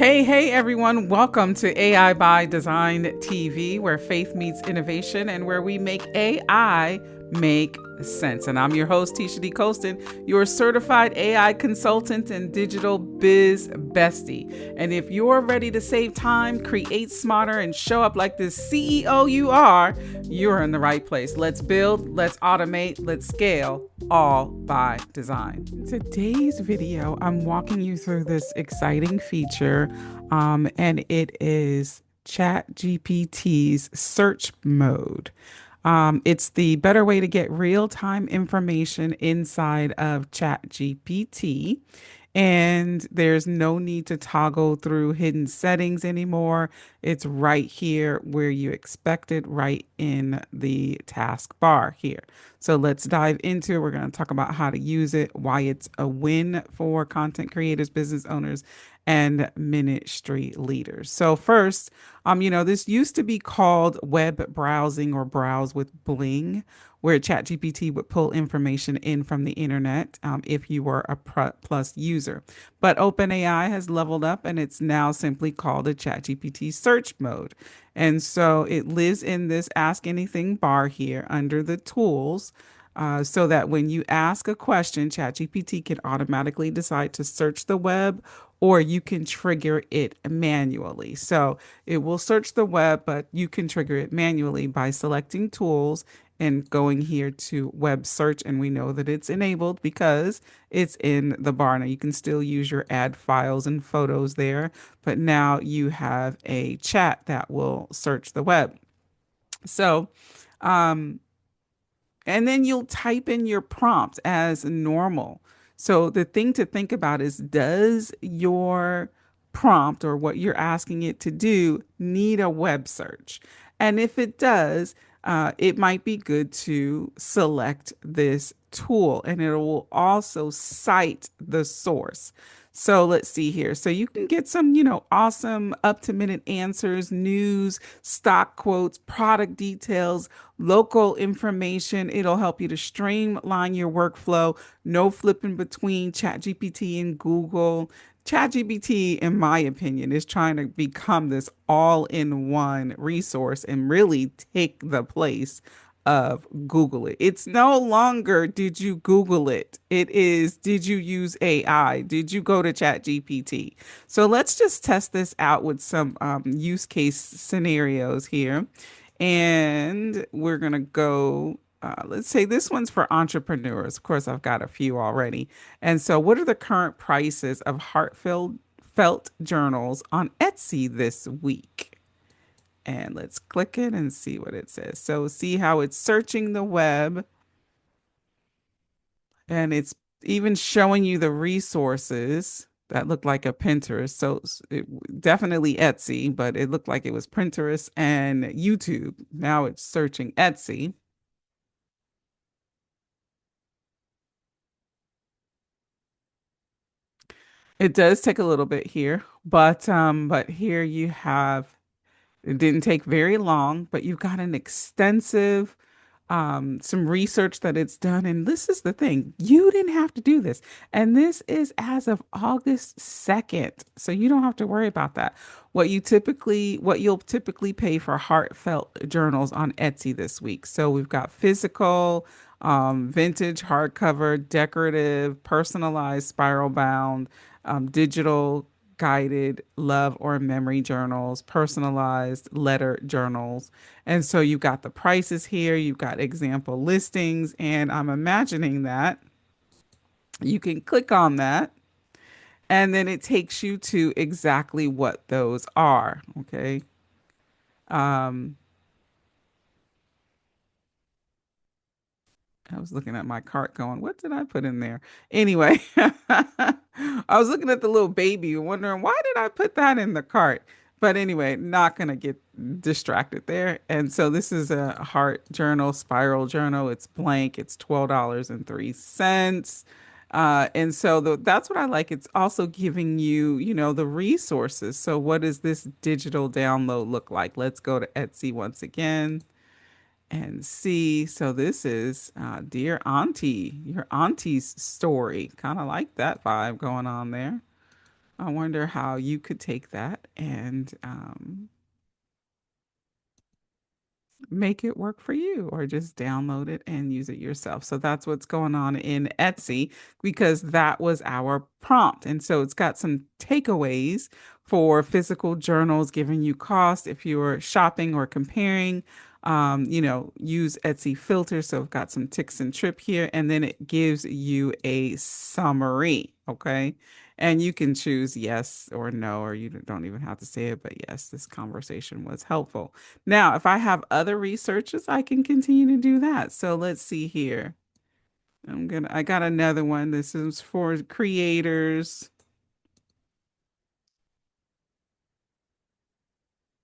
Hey, everyone. Welcome to AI by Design TV, where faith meets innovation and where we make AI make sense. And I'm your host, Tisha D. Colston, your certified AI consultant and digital biz bestie. And if you're ready to save time, create smarter, and show up like the CEO you are, you're in the right place. Let's build, let's automate, let's scale, all by design. In today's video, I'm walking you through this exciting feature, and it is ChatGPT's search mode. It's the better way to get real time information inside of ChatGPT. And there's no need to toggle through hidden settings anymore. It's right here where you expect it, right in the taskbar here. So let's dive into it. We're going to talk about how to use it, why it's a win for content creators, business owners, and ministry leaders. So first, this used to be called web browsing or browse with bling, where ChatGPT would pull information in from the internet if you were a plus user. But OpenAI has leveled up and it's now simply called a ChatGPT search mode. And so it lives in this ask anything bar here under the tools. So that when you ask a question, ChatGPT can automatically decide to search the web, or you can trigger it manually. So it will search the web, but you can trigger it manually by selecting tools and going here to web search. And we know that it's enabled because it's in the bar. Now you can still use your add files and photos there, but now you have a chat that will search the web. So, um, and then you'll type in your prompt as normal. So the thing to think about is, does your prompt or what you're asking it to do need a web search? And if it does, it might be good to select this tool, and it will also cite the source. So let's see here. So you can get some, awesome up to minute answers, news, stock quotes, product details, local information. It'll help you to streamline your workflow. No flipping between ChatGPT and Google. ChatGPT, in my opinion, is trying to become this all in one resource and really take the place of Google it. It's no longer did you Google it? It is did you use AI? Did you go to ChatGPT? So let's just test this out with some use case scenarios here. And we're going to go. Let's say this one's for entrepreneurs. Of course, I've got a few already. And so, what are the current prices of heartfelt felt journals on Etsy this week? And let's click it and see what it says. So, see how it's searching the web and it's even showing you the resources that look like a Pinterest. So, definitely Etsy, but it looked like it was Pinterest and YouTube. Now it's searching Etsy. It does take a little bit here, but here you have it didn't take very long, but you've got an extensive some research that it's done. And this is the thing, you didn't have to do this. And this is as of August 2nd. So you don't have to worry about that. What you'll typically pay for heartfelt journals on Etsy this week. So we've got physical, vintage, hardcover, decorative, personalized, spiral bound, digital, guided love or memory journals, personalized letter journals. And so you've got the prices here, you've got example listings, and I'm imagining that you can click on that and then it takes you to exactly what those are. Okay. Um, I was looking at my cart going, what did I put in there? Anyway, I was looking at the little baby wondering, why did I put that in the cart? But anyway, not going to get distracted there. And so this is a heart journal, spiral journal. It's blank. It's $12.03. And so that's what I like. It's also giving you, the resources. So what does this digital download look like? Let's go to Etsy once again and see. So this is Dear Auntie, your auntie's story. Kind of like that vibe going on there. I wonder how you could take that and make it work for you or just download it and use it yourself. So that's what's going on in Etsy because that was our prompt. And so it's got some takeaways for physical journals giving you cost if you're shopping or comparing. Use Etsy filters. So I've got some ticks and trip here, and then it gives you a summary. Okay. And you can choose yes or no, or you don't even have to say it, but yes, this conversation was helpful. Now, if I have other researches, I can continue to do that. So let's see here. I got another one. This is for creators.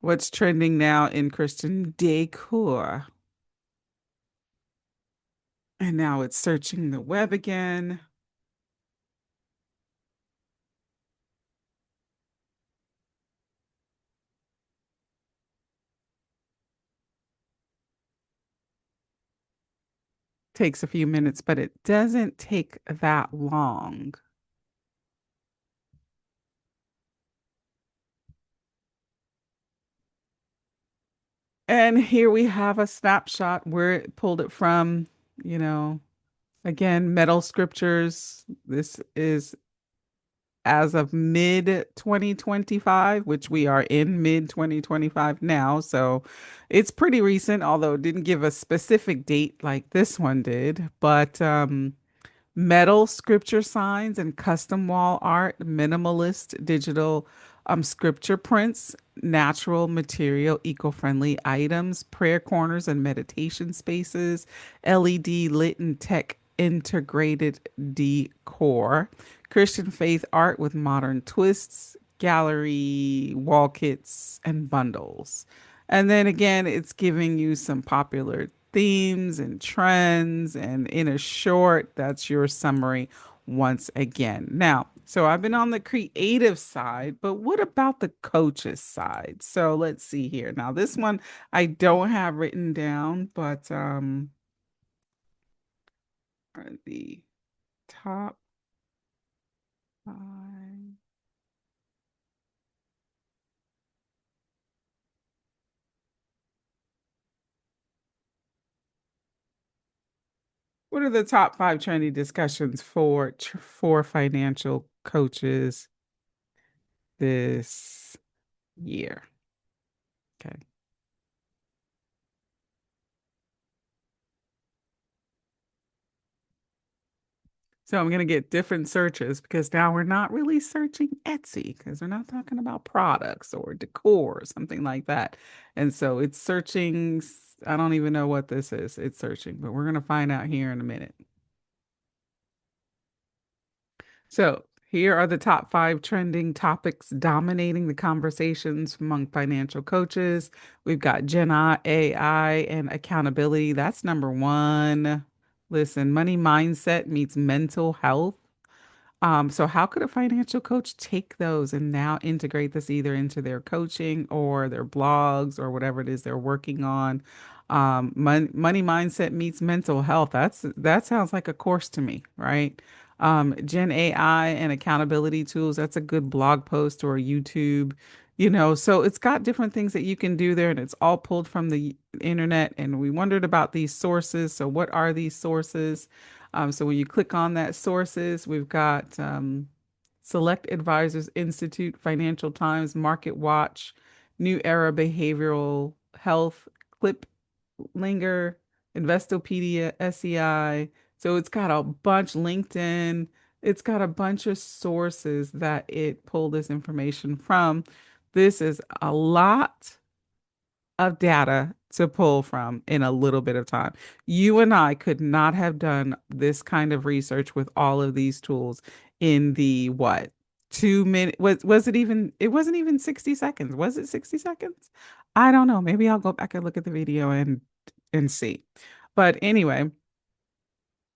What's trending now in Christian decor? And now it's searching the web again. Takes a few minutes, but it doesn't take that long. And here we have a snapshot where it pulled it from, you know, again, metal scriptures. This is as of mid 2025, which we are in mid 2025 now. So it's pretty recent, although it didn't give a specific date like this one did. But metal scripture signs and custom wall art, minimalist digital scripture prints, natural material, eco-friendly items, prayer corners and meditation spaces, LED lit and tech integrated decor, Christian faith art with modern twists, gallery wall kits and bundles. And then again, it's giving you some popular themes and trends. And in a short, that's your summary once again. Now, so I've been on the creative side, but what about the coaches side? So let's see here. Now, this one I don't have written down, but are the top five. What are the top five trendy discussions for financial coaches this year? Okay. So I'm going to get different searches because now we're not really searching Etsy because we're not talking about products or decor or something like that. And so it's searching, I don't even know what this is. It's searching, but we're going to find out here in a minute. So here are the top five trending topics dominating the conversations among financial coaches. We've got Gen AI and accountability. That's number one. Listen, money mindset meets mental health. So how could a financial coach take those and now integrate this either into their coaching or their blogs or whatever it is they're working on? Money mindset meets mental health. That sounds like a course to me, right? Gen AI and accountability tools. That's a good blog post or a YouTube. So it's got different things that you can do there, and it's all pulled from the internet. And we wondered about these sources. So what are these sources? So when you click on that sources, we've got Select Advisors Institute, Financial Times, Market Watch, New Era Behavioral Health, Clip Linger, Investopedia, SEI. So it's got a bunch, LinkedIn. It's got a bunch of sources that it pulled this information from. This is a lot of data to pull from in a little bit of time. You and I could not have done this kind of research with all of these tools in the what? 2 minutes was it even it wasn't even 60 seconds. Was it 60 seconds? I don't know. Maybe I'll go back and look at the video and see. But anyway,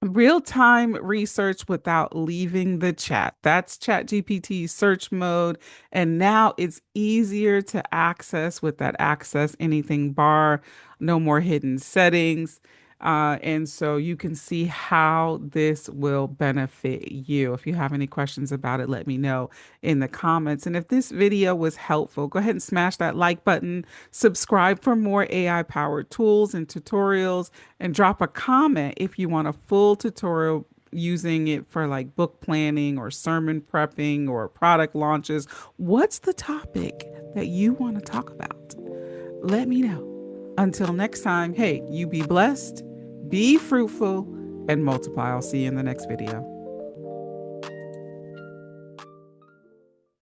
real-time research without leaving the chat. That's ChatGPT's search mode. And now it's easier to access with that access anything bar, no more hidden settings. And so you can see how this will benefit you. If you have any questions about it, let me know in the comments. And if this video was helpful, go ahead and smash that like button, subscribe for more AI powered tools and tutorials, and drop a comment if you want a full tutorial using it for like book planning or sermon prepping or product launches. What's the topic that you want to talk about? Let me know. Until next time, hey, you be blessed, be fruitful, and multiply. I'll see you in the next video.